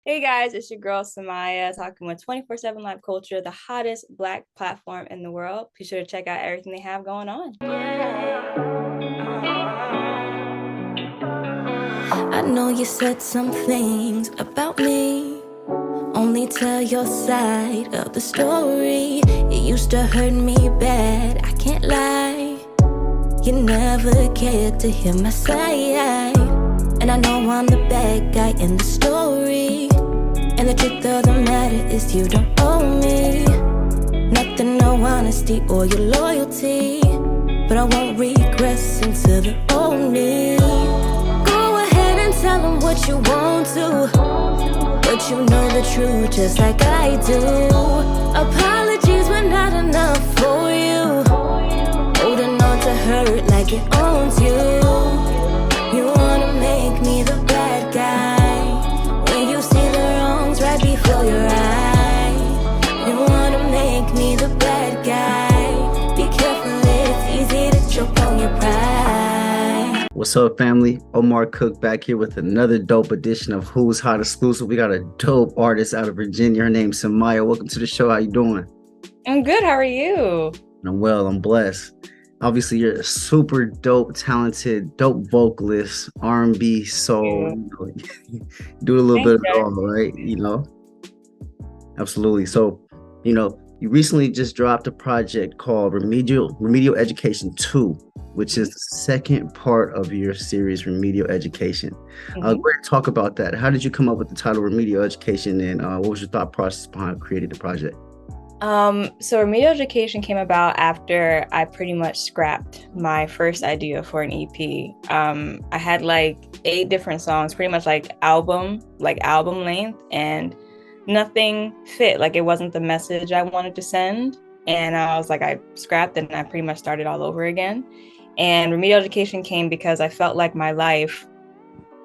Hey guys, it's your girl Semiyah talking with 24/7 Live Culture, the hottest Black platform in the world. Be sure to check out everything they have going on. I know you said some things about me. Only tell your side of the story. It used to hurt me bad, I can't lie. You never cared to hear my side. And I know I'm the bad guy in the story. And the truth of the matter is you don't owe me nothing, no honesty or your loyalty. But I won't regress into the old me. Go ahead and tell them what you want to, but you know the truth just like I do. Apologies were not enough for you, holding on to hurt like it owns you. You wanna make me the bad guy when you see the wrongs right before your eyes. You wanna make me the bad guy. Be careful, it's easy to choke on your pride. What's up, family? Omar Cook back here with another dope edition of Who's Hot Exclusive. We got a dope artist out of Virginia. Her name's Semiyah. Welcome to the show. How you doing? I'm good. How are you? I'm well. I'm blessed. Obviously, you're a super dope, talented, dope vocalist, R&B, soul. Do a little bit of it all, right? Absolutely. So, you recently just dropped a project called Remedial Education II, which is the second part of your series, Remedial Education. Go ahead and talk about that. How did you come up with the title Remedial Education, and what was your thought process behind creating the project? So Remedial Education came about after I pretty much scrapped my first idea for an EP. I had like 8 different songs, pretty much like album length, and nothing fit. Like it wasn't the message I wanted to send. And I was like, I scrapped it and I pretty much started all over again. And Remedial Education came because I felt like my life,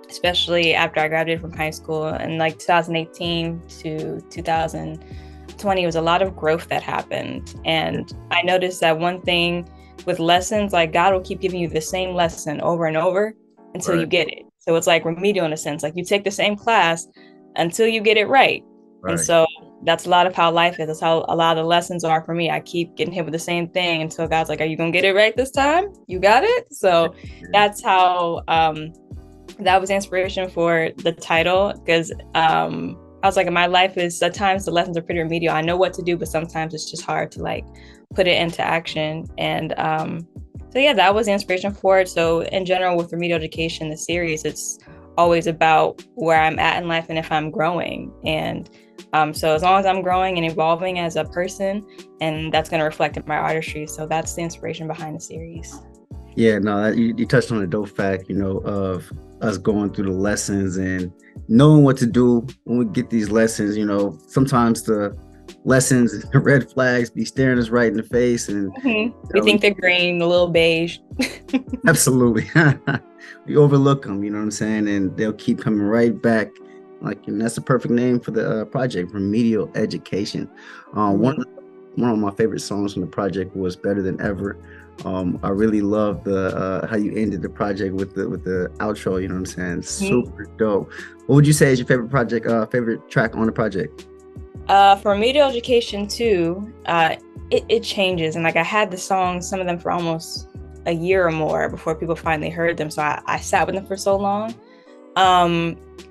especially after I graduated from high school in like 2018 to 2020, was a lot of growth that happened. And I noticed that one thing with lessons, like God will keep giving you the same lesson over and over until you get it. So it's like remedial in a sense, like you take the same class until you get it right. And so that's a lot of how life is. That's how a lot of the lessons are for me. I keep getting hit with the same thing until God's like, are you going to get it right this time? You got it? So that's how that was inspiration for the title, because I was like, my life is, at times the lessons are pretty remedial. I know what to do, but sometimes it's just hard to like put it into action. And so yeah, that was the inspiration for it. So in general, with Remedial Education, the series, it's always about where I'm at in life and if I'm growing. And so as long as I'm growing and evolving as a person, and that's going to reflect in my artistry. So that's the inspiration behind the series. Yeah, no, you touched on a dope fact, of us going through the lessons and knowing what to do when we get these lessons. Sometimes the lessons, red flags, be staring us right in the face, and we think they're green, a little beige. Absolutely. We overlook them, you know what I'm saying, and they'll keep coming right back. And that's the perfect name for the project, Remedial Education. One of my favorite songs from the project was Better Than Ever. I really love the how you ended the project with the outro, you know what I'm saying? Super dope. What would you say is your favorite track on the project? For Remedial Education II, it changes. And like I had the songs, some of them for almost a year or more before people finally heard them. So I sat with them for so long.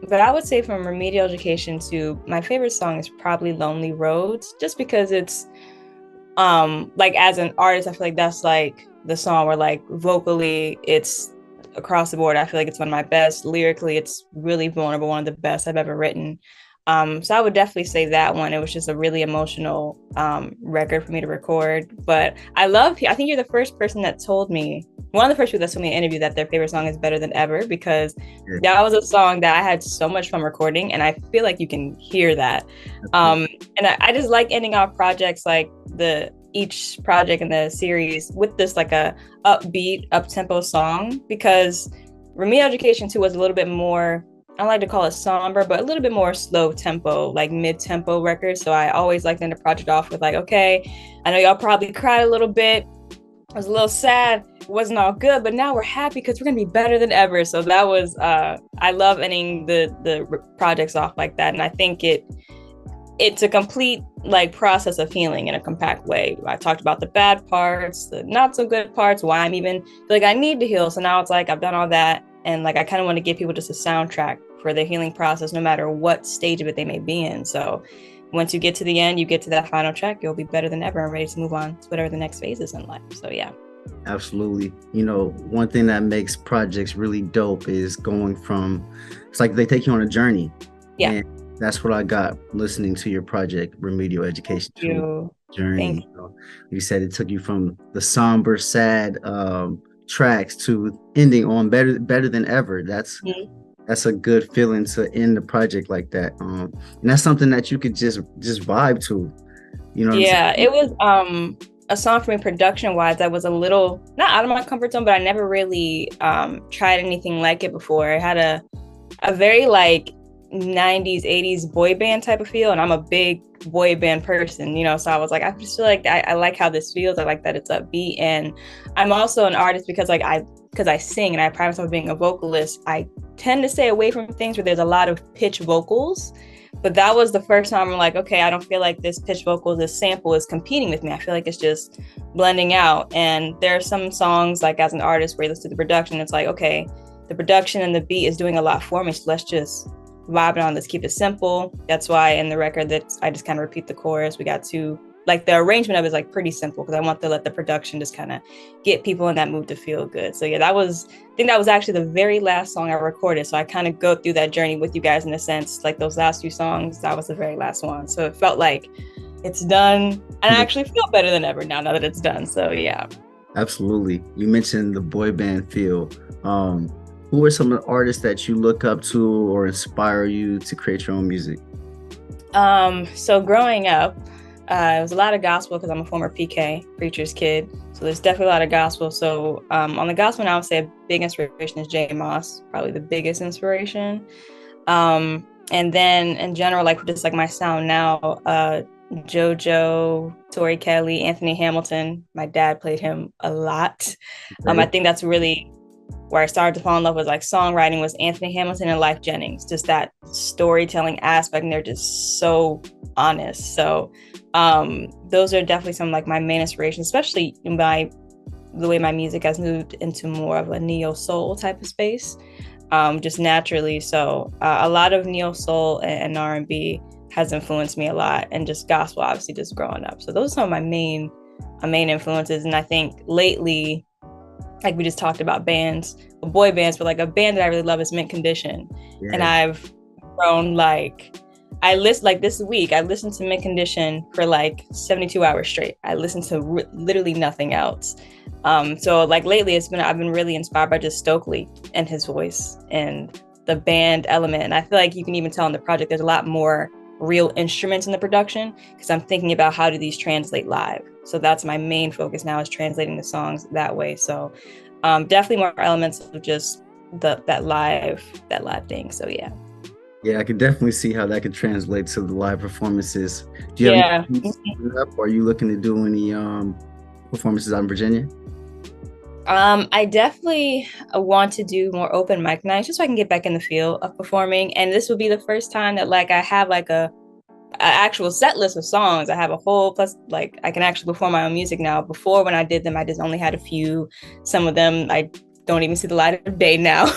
But I would say from Remedial Education II, my favorite song is probably Lonely Roads, just because it's like as an artist, I feel like that's like the song where like vocally it's across the board. I feel like it's one of my best. Lyrically, it's really vulnerable, one of the best I've ever written. So I would definitely say that one. It was just a really emotional record for me to record. But I think you're the first person that told me, one of the first people that told me in an interview, that their favorite song is Better Than Ever, because that was a song that I had so much fun recording, and I feel like you can hear that. And I just like ending off projects like each project in the series with this like a upbeat, up-tempo song, because Remedial Education 2 was a little bit more, I don't like to call it somber, but a little bit more slow tempo, like mid-tempo record. So I always like to end the project off with like, okay, I know y'all probably cried a little bit, I was a little sad. It wasn't all good, but now we're happy because we're gonna be better than ever. So that was I love ending the projects off like that, and I think it's a complete like process of healing in a compact way. I talked about the bad parts, the not so good parts, why I'm even like I need to heal. So now it's like I've done all that, and like I kind of want to give people just a soundtrack for their healing process, no matter what stage of it they may be in. So once you get to the end, you get to that final track, you'll be better than ever and ready to move on to whatever the next phase is in life. So yeah. Absolutely. You know, one thing that makes projects really dope is going from, it's like they take you on a journey. Yeah. And that's what I got listening to your project, Remedial Education II Journey. You said it took you from the somber, sad tracks to ending on better than ever. That's a good feeling to end the project like that. And that's something that you could just vibe to. You know what I'm saying? It was a song for me production wise. I was a little not out of my comfort zone, but I never really tried anything like it before. I had a very like 90s 80s boy band type of feel, and I'm a big boy band person, you know, so I was like, I just feel like I like how this feels. I like that it's upbeat, and I'm also an artist because I sing and I pride myself on being a vocalist. I tend to stay away from things where there's a lot of pitch vocals, but that was the first time I'm like, okay, I don't feel like this pitch vocal, this sample is competing with me. I feel like it's just blending out. And there are some songs, like as an artist, where you listen to the production, it's like, okay, the production and the beat is doing a lot for me, so let's just vibe it on, let's keep it simple. That's why in the record that I just kind of repeat the chorus. We got to, like, the arrangement of it is like pretty simple because I want to let the production just kind of get people in that mood to feel good. So yeah, I think that was actually the very last song I recorded. So I kind of go through that journey with you guys in a sense, like those last few songs, that was the very last one. So it felt like it's done, and I actually feel better than ever now that it's done. So yeah. Absolutely. You mentioned the boy band feel. Who are some of the artists that you look up to or inspire you to create your own music? So growing up, it was a lot of gospel because I'm a former PK, preacher's kid. So there's definitely a lot of gospel. So on the gospel now, I would say a big inspiration is J. Moss, probably the biggest inspiration. And then in general, like just like my sound now, JoJo, Tori Kelly, Anthony Hamilton. My dad played him a lot. I think that's really where I started to fall in love with like songwriting was Anthony Hamilton and Life Jennings, just that storytelling aspect, and they're just so honest. So those are definitely some like my main inspirations, especially the way my music has moved into more of a neo soul type of space, just naturally. So a lot of neo soul and R&B has influenced me a lot, and just gospel obviously just growing up. So those are some of my main influences. And I think lately, like we just talked about bands, boy bands, but like a band that I really love is Mint Condition. Yeah. And I've grown like, this week, I listened to Mint Condition for like 72 hours straight. I listened to literally nothing else. So like lately I've been really inspired by just Stokely and his voice and the band element. And I feel like you can even tell in the project, there's a lot more real instruments in the production because I'm thinking about how do these translate live. So that's my main focus now, is translating the songs that way. So definitely more elements of just that live thing. So yeah. Yeah, I could definitely see how that could translate to the live performances. Do you have any up, or are you looking to do any performances out in Virginia? I definitely want to do more open mic nights just so I can get back in the feel of performing. And this will be the first time that like I have like a actual set list of songs. I have a whole, plus like I can actually perform my own music now. Before, when I did them, I just only had a few. Some of them I don't even see the light of day now.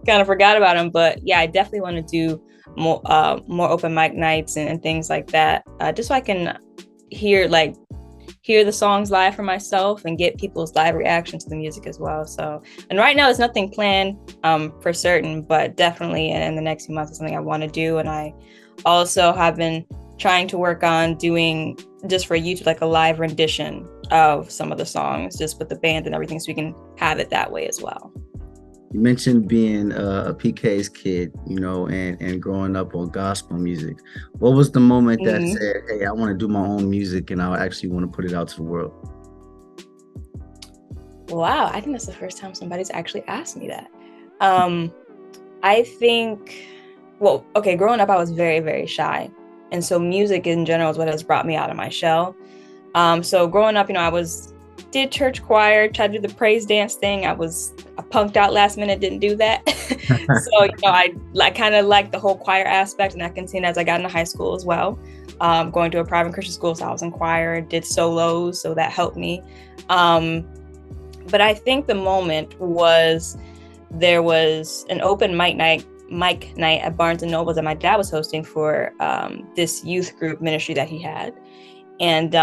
Kind of forgot about them. But yeah, I definitely want to do more open mic nights and things like that, just so I can hear the songs live for myself and get people's live reaction to the music as well. So, and right now there's nothing planned for certain, but definitely in the next few months is something I want to do. And I also have been trying to work on doing, just for YouTube, like a live rendition of some of the songs, just with the band and everything, so we can have it that way as well. You mentioned being a PK's kid, you know, and growing up on gospel music. What was the moment that said, hey, I want to do my own music and I actually want to put it out to the world? Wow, I think that's the first time somebody's actually asked me that. I think, well, okay, growing up, I was very, very shy. And so music in general is what has brought me out of my shell. So growing up, you know, I was did church choir, tried to do the praise dance thing. I punked out last minute, didn't do that. So, I kind of liked the whole choir aspect, and that continued as I got into high school as well. Going to a private Christian school, so I was in choir, did solos, so that helped me. But I think the moment was, there was an open mic night at Barnes & Noble that my dad was hosting for this youth group ministry that he had. And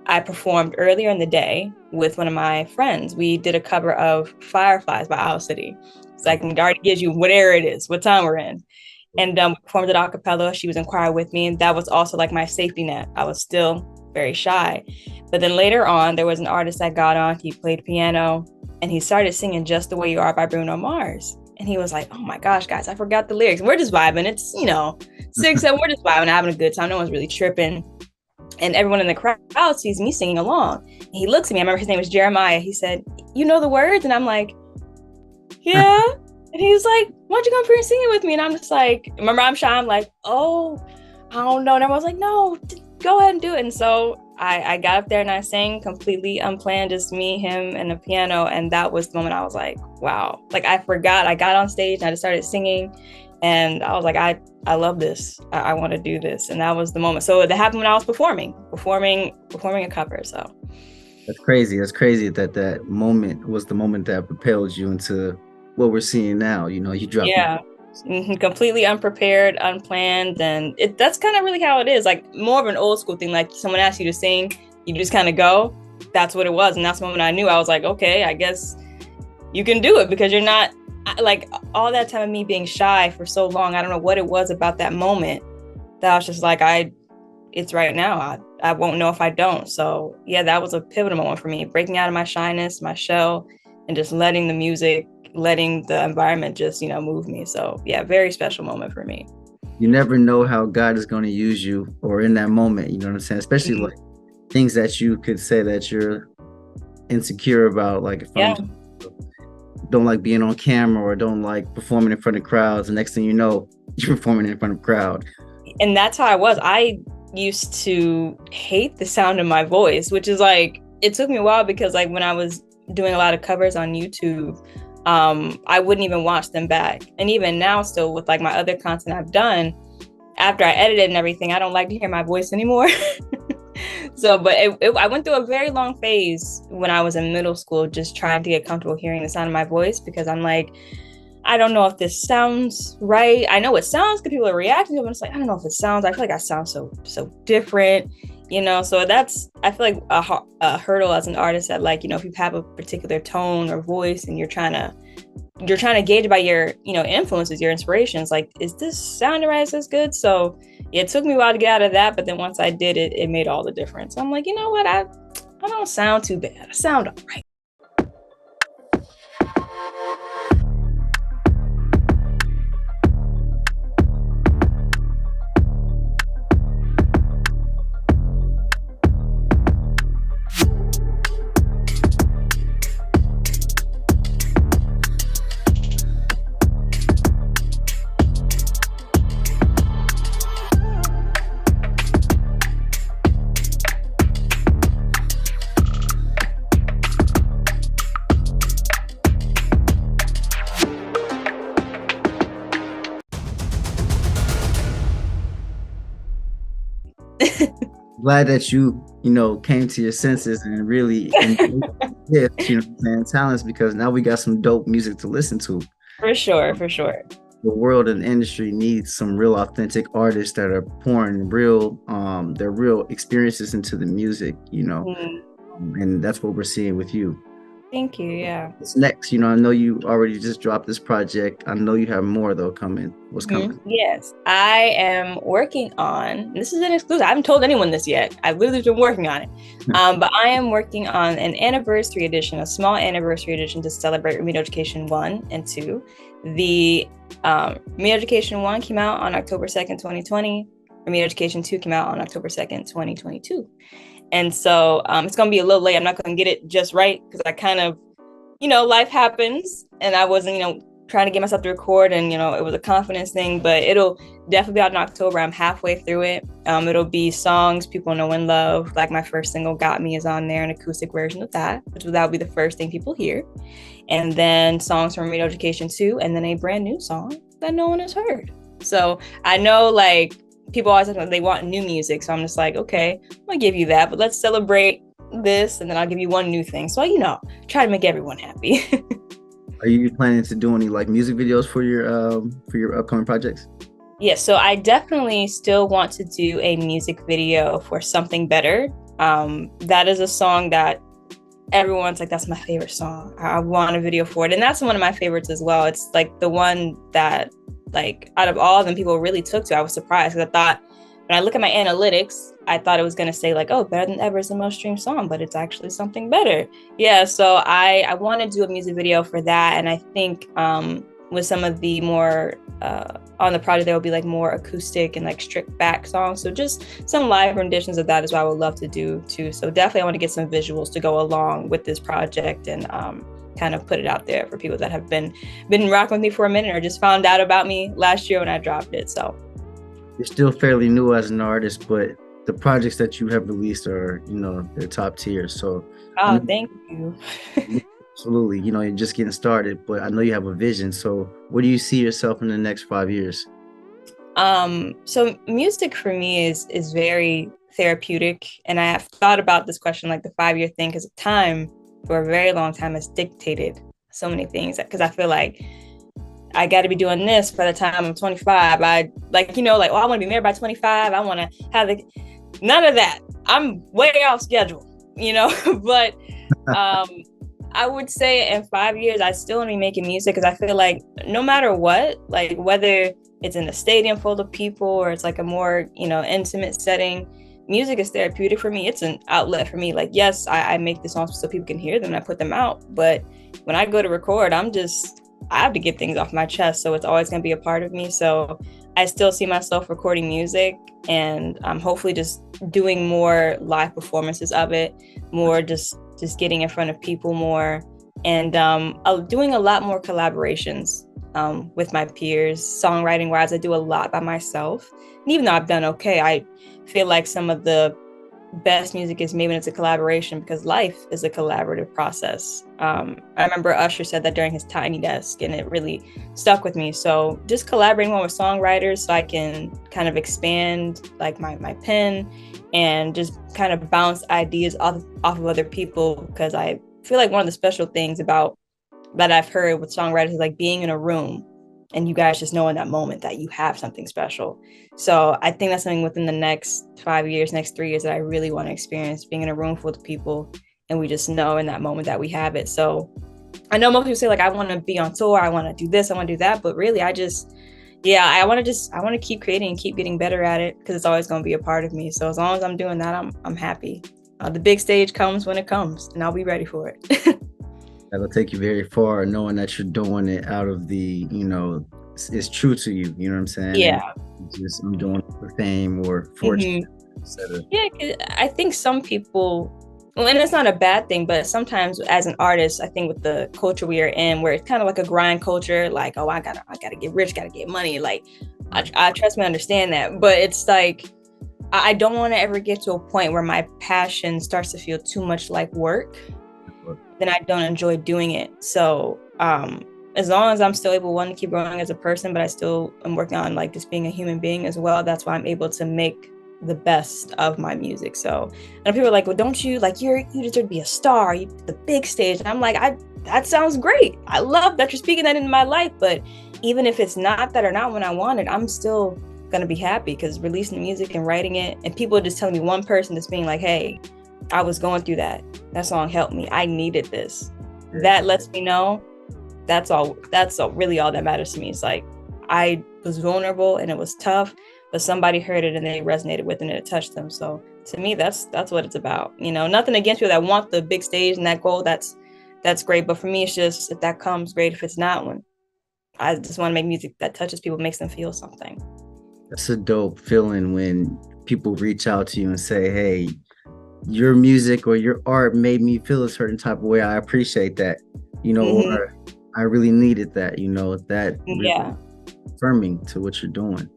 I performed earlier in the day with one of my friends. We did a cover of Fireflies by Owl City. So I can already give you whatever it is, what time we're in. And we performed it a cappella. She was in choir with me. And that was also like my safety net. I was still very shy. But then later on, there was an artist that got on. He played piano and he started singing Just the Way You Are by Bruno Mars. And he was like, oh my gosh, guys, I forgot the lyrics. We're just vibing. It's, 6, 7, we're just vibing, having a good time. No one's really tripping. And everyone in the crowd sees me singing along. And he looks at me. I remember his name was Jeremiah. He said, you know the words? And I'm like, yeah. And he was like, why don't you come up here and sing it with me? And I'm just like, remember, I'm shy. I'm like, oh, I don't know. And everyone was like, no, go ahead and do it. And so I got up there and I sang completely unplanned, just me, him, and the piano. And that was the moment I was like, wow. Like, I forgot. I got on stage and I just started singing. And I was like, I love this. I want to do this. And that was the moment. So that happened when I was performing a cover. So That's crazy. That's crazy that moment was the moment that propelled you into what we're seeing now. You dropped. Yeah. Completely unprepared, unplanned. And that's kind of really how it is. Like, more of an old school thing. Like, someone asks you to sing, you just kind of go. That's what it was. And that's the moment I knew. I was like, okay, I guess you can do it, because you're not, like, all that time of me being shy for so long. I don't know what it was about that moment that I was just like, it's right now. I won't know if I don't. So yeah, that was a pivotal moment for me, breaking out of my shyness, my shell, and just letting the music, letting the environment just, move me. So yeah, very special moment for me. You never know how God is going to use you, or in that moment, you know what I'm saying? Especially like things that you could say that you're insecure about, like if I don't like being on camera or don't like performing in front of crowds. The next thing you know, you're performing in front of a crowd. And that's how I was. I used to hate the sound of my voice, which is like, it took me a while, because like when I was doing a lot of covers on YouTube, I wouldn't even watch them back. And even now, still with like my other content I've done, after I edited and everything, I don't like to hear my voice anymore. So, but I went through a very long phase when I was in middle school, just trying to get comfortable hearing the sound of my voice, because I'm like, I don't know if this sounds right. I know it sounds good. People are reacting to it, but it's like, I don't know if it sounds, I feel like I sound so different, so that's, I feel like a hurdle as an artist, that like, if you have a particular tone or voice and you're trying to gauge by your, influences, your inspirations, like, is this sounding right? Is this good? So yeah, it took me a while to get out of that. But then once I did it, it made all the difference. I'm like, you know what? I don't sound too bad. I sound all right. Glad that you came to your senses and really talents, because now we got some dope music to listen to. For sure. The world and industry needs some real authentic artists that are pouring their real experiences into the music, and that's what we're seeing with you. Thank you. Yeah. What's next? I know you already just dropped this project. I know you have more though coming. What's coming? Yes, I am working on, this is an exclusive. I haven't told anyone this yet. I've literally been working on it. But I am working on an anniversary edition, a small anniversary edition to celebrate Remedial Education 1 and 2. The Remedial Education 1 came out on October 2nd, 2020. Remedial Education 2 came out on October 2nd, 2022. And so it's going to be a little late. I'm not going to get it just right, because I kind of, life happens, and I wasn't, trying to get myself to record, and it was a confidence thing, but it'll definitely be out in October. I'm halfway through it. It'll be songs people know and love. Like my first single, Got Me, is on there, an acoustic version of that, that'll be the first thing people hear. And then songs from Remedial Education II, and then a brand new song that no one has heard. So I know, like, people always like, they want new music. So I'm just like, okay, I'm gonna give you that, but let's celebrate this, and then I'll give you one new thing. So, try to make everyone happy. Are you planning to do any like music videos for your upcoming projects? Yeah, so I definitely still want to do a music video for Something Better. That is a song that everyone's like, that's my favorite song. I want a video for it. And that's one of my favorites as well. It's like the one that, like, out of all of them, people really took to. I was surprised because I thought, when I look at my analytics, I thought it was going to say like, oh, Better Than Ever is the most streamed song, but it's actually Something Better. Yeah, so I want to do a music video for that. And I think with some of the more on the project, there will be like more acoustic and like stripped back songs. So just some live renditions of that is what I would love to do too. So definitely I want to get some visuals to go along with this project, and kind of put it out there for people that have been rocking with me for a minute or just found out about me last year when I dropped it. So you're still fairly new as an artist, but the projects that you have released are, they're top tier. So thank you. Absolutely. You're just getting started, but I know you have a vision. So where do you see yourself in the next 5 years? So music for me is very therapeutic. And I have thought about this question, like the 5-year thing, because time for a very long time has dictated so many things. Because I feel like I got to be doing this by the time I'm 25. I I want to be married by 25. I want to have none of that. I'm way off schedule, but I would say in 5 years, I still want to be making music, because I feel like no matter what, like whether it's in a stadium full of people or it's like a more, intimate setting, music is therapeutic for me. It's an outlet for me. Like, yes, I make the songs so people can hear them and I put them out. But when I go to record, I have to get things off my chest. So it's always going to be a part of me. So I still see myself recording music, and hopefully just doing more live performances of it, more just getting in front of people more, and doing a lot more collaborations with my peers. Songwriting wise, I do a lot by myself. And even though I've done okay, I feel like some of the best music is made when it's a collaboration, because life is a collaborative process. I remember Usher said that during his Tiny Desk, and it really stuck with me. So just collaborating more with songwriters so I can kind of expand like my pen and just kind of bounce ideas off of other people, because I feel like one of the special things about that I've heard with songwriters is like being in a room and you guys just know in that moment that you have something special. So I think that's something within the next 5 years, next 3 years, that I really want to experience, being in a room full of people and we just know in that moment that we have it. So I know most people say like, I want to be on tour, I want to do this, I want to do that, but really I want to keep creating and keep getting better at it, because it's always going to be a part of me. So as long as I'm doing that, I'm happy. The big stage comes when it comes, and I'll be ready for it. That'll take you very far, knowing that you're doing it out of the, it's true to you. You know what I'm saying? Yeah. Just I'm doing it for fame or fortune. Mm-hmm. Yeah, 'cause I think some people, well, and it's not a bad thing, but sometimes as an artist, I think with the culture we are in, where it's kind of like a grind culture, like, oh, I gotta get rich, gotta get money. Like, I trust me, understand that, but it's like, I don't want to ever get to a point where my passion starts to feel too much like work. Then I don't enjoy doing it. So as long as I'm still able, one, to keep growing as a person, but I still am working on like just being a human being as well. That's why I'm able to make the best of my music. So, and people are like, well, don't you, like, you deserve to be a star, you the big stage. And I'm like, that sounds great. I love that you're speaking that into my life. But even if it's not that or not when I want it, I'm still gonna be happy, because releasing the music and writing it, and people just telling me, one person just being like, hey, I was going through that song helped me, I needed this. That lets me know that's all really all that matters to me. It's like, I was vulnerable and it was tough, but somebody heard it and they resonated with it and it touched them. So to me, that's what it's about. Nothing against people that want the big stage and that goal, that's great. But for me, it's just, if that comes, great. If it's not, one, I just want to make music that touches people, makes them feel something. That's a dope feeling when people reach out to you and say, hey, your music or your art made me feel a certain type of way. I appreciate that, Mm-hmm. Or I really needed that, that really Yeah. affirming to what you're doing.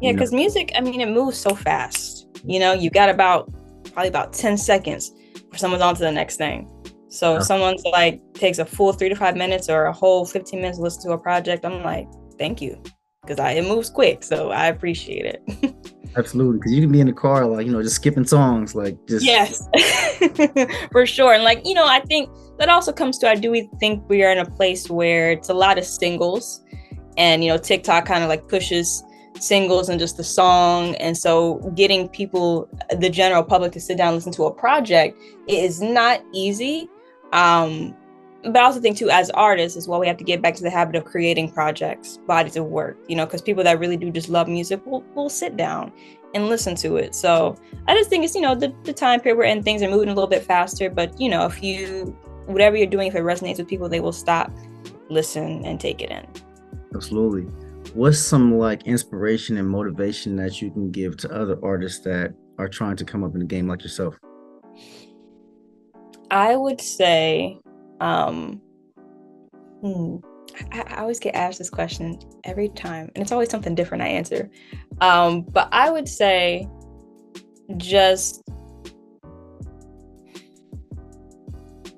Yeah, because music, I mean, it moves so fast. You got probably about 10 seconds for someone's on to the next thing. So if someone's like takes a full 3 to 5 minutes or a whole 15 minutes to listen to a project, I'm like, thank you. Because it moves quick. So I appreciate it. Absolutely. Because you can be in the car, like, just skipping songs, like just. Yes, for sure. And like, I think that also comes to, we think we are in a place where it's a lot of singles and, TikTok kind of like pushes singles and just the song. And so getting people, the general public, to sit down and listen to a project is not easy. But I also think too, as artists as well, we have to get back to the habit of creating projects, bodies of work, because people that really do just love music will sit down and listen to it. So I just think it's, the time period we're in, things are moving a little bit faster, but whatever you're doing, if it resonates with people, they will stop, listen, and take it in. Absolutely. What's some like inspiration and motivation that you can give to other artists that are trying to come up in the game like yourself? I would say, I always get asked this question every time, and it's always something different I answer. But I would say just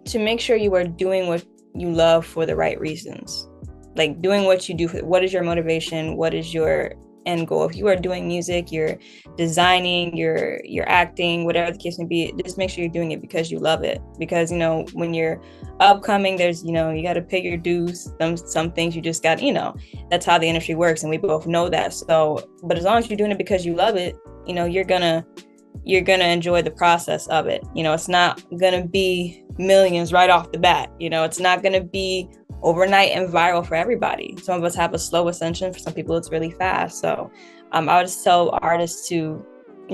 to make sure you are doing what you love for the right reasons. Like doing what you do, what is your motivation? What is your end goal? If you are doing music, you're designing, you're acting, whatever the case may be, just make sure you're doing it because you love it. Because, when you're upcoming, there's, you got to pay your dues. Some things you just got, that's how the industry works. And we both know that. So, but as long as you're doing it because you love it, you're gonna enjoy the process of it. It's not gonna be millions right off the bat. It's not gonna be overnight and viral for everybody. Some of us have a slow ascension. For some people, it's really fast. So I would just tell artists to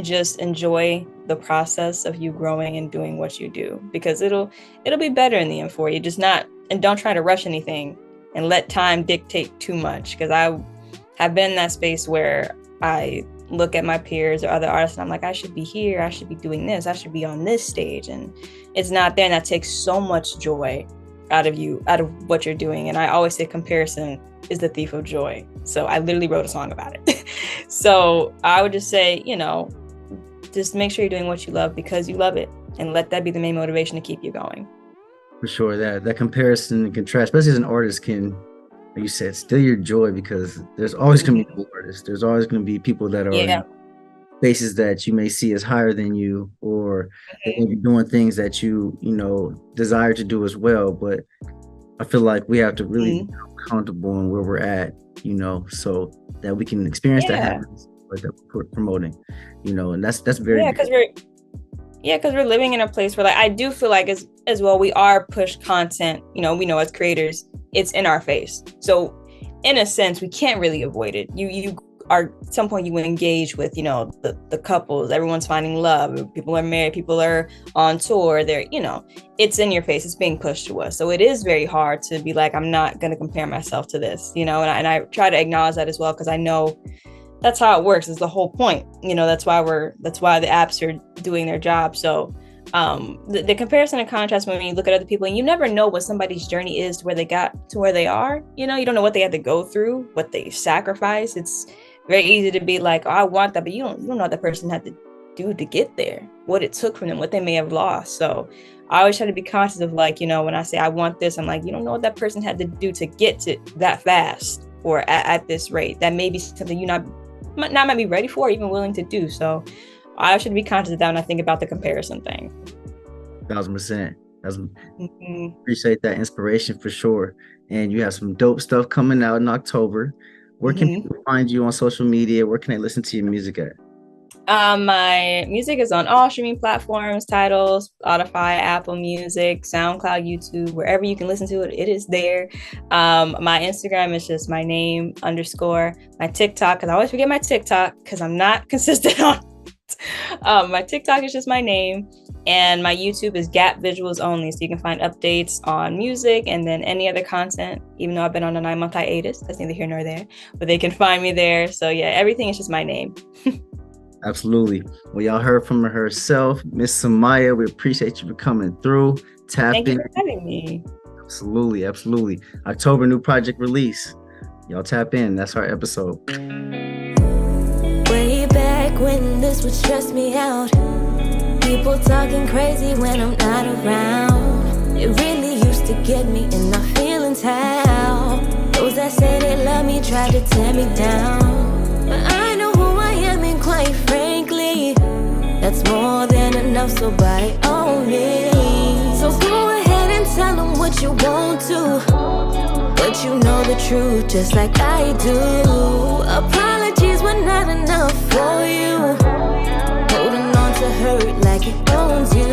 just enjoy the process of you growing and doing what you do, because it'll be better in the end for you. And don't try to rush anything and let time dictate too much. Because I have been in that space where I look at my peers or other artists and I'm like, I should be here, I should be doing this, I should be on this stage, and it's not there. And that takes so much joy out of what you're doing. And I always say comparison is the thief of joy. So I literally wrote a song about it. So I would just say, just make sure you're doing what you love because you love it, and let that be the main motivation to keep you going. For sure, that comparison and contrast, especially as an artist, can, like you said, steal your joy, because there's always going to be artists. There's always going to be people that are in spaces that you may see as higher than you, or they may be doing things that you desire to do as well. But I feel like we have to really be comfortable in where we're at, so that we can experience that happiness that we're promoting, and that's very because we're living in a place where, like, I do feel like as well, we are pushed content, we know as creators, it's in our face. So in a sense, we can't really avoid it. You are, at some point you engage with, the couples, everyone's finding love, people are married, people are on tour, they're, it's in your face, it's being pushed to us. So it is very hard to be like, I'm not going to compare myself to this, and I try to acknowledge that as well, because I know that's how it works, is the whole point. That's why the apps are doing their job. So the comparison and contrast, when you look at other people, and you never know what somebody's journey is to where they got to where they are, you don't know what they had to go through, what they sacrificed. It's very easy to be like, oh, I want that, but you don't know what that person had to do to get there, what it took from them, what they may have lost. So I always try to be conscious of, like, when I say I want this, I'm like, you don't know what that person had to do to get to that fast or at this rate. That may be something you might be ready for or even willing to do. So I should be conscious of that when I think about the comparison thing. 1000%. Appreciate that inspiration for sure. And you have some dope stuff coming out in October. Where can people find you on social media? Where can they listen to your music at? My music is on all streaming platforms: Tidal, Spotify, Apple Music, SoundCloud, YouTube, wherever you can listen to it, it is there. My Instagram is just my name _ my TikTok, because I always forget my TikTok because I'm not consistent on it. My TikTok is just my name, and my YouTube is Gap Visuals only, so you can find updates on music and then any other content, even though I've been on a 9-month hiatus. That's neither here nor there, but they can find me there. So yeah, everything is just my name. Absolutely. Well, y'all heard from herself, Miss Semiyah. We appreciate you for coming through. Thank you for having me. Absolutely, absolutely. October, new project release. Y'all tap in. That's our episode. Way back when this would stress me out. People talking crazy when I'm not around. It really used to get me in my feelings how those that say they love me try to tear me down. But I know who I am, and quite frankly, that's more than enough, so by all means. So go ahead and tell them what you want to, but you know the truth just like I do. Apologies were not enough for you, holding on to hurt like it owns you.